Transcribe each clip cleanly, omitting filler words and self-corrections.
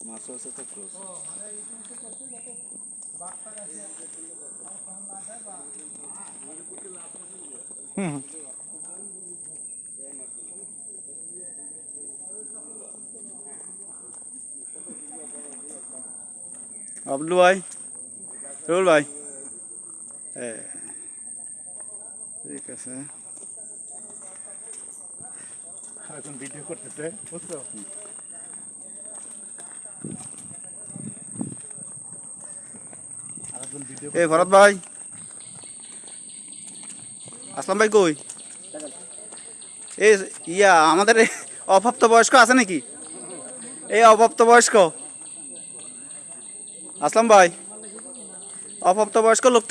মাছও আছে তো ক্লোজ। আব্দুল ভাই, রুল ভাই, ঠিক আছে। এখন ভিডিও করতেছে, বুঝছো? এই ভরত ভাই, আসলাম ভাই কই? এই ইয়া আমাদের অপ্রাপ্ত বয়স্ক আছে নাকি? এই অপ্রাপ্ত বয়স্ক আসলাম ভাই, অপ্রাপ্ত বয়স্ক লোক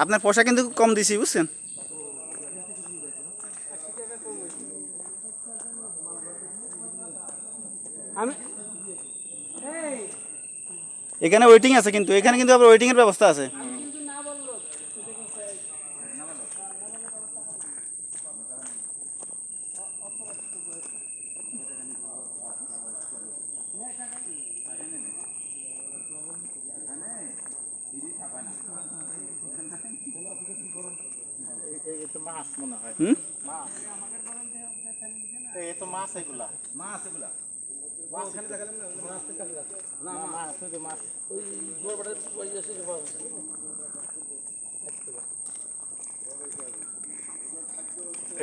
আপনার পয়সা কিন্তু কম দিছি বুঝছেন। এখানে ওয়েটিং আছে, কিন্তু এখানে কিন্তু আবার ওয়েটিং এর ব্যবস্থা আছে। এই তো মাছ মনে হয়, মাছ, এই তো মাছ, এগুলা মাছ, এগুলা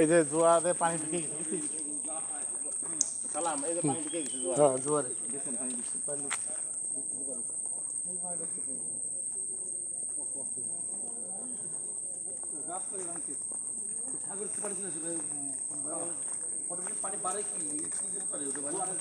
এই যে জোয়ারে পানি ঢুকে গেছে, সালাম, এই যে পানি ঢুকে গেছে জোয়ারে, দেখুন পানি ঢুকছে। পানি বাড়ে কি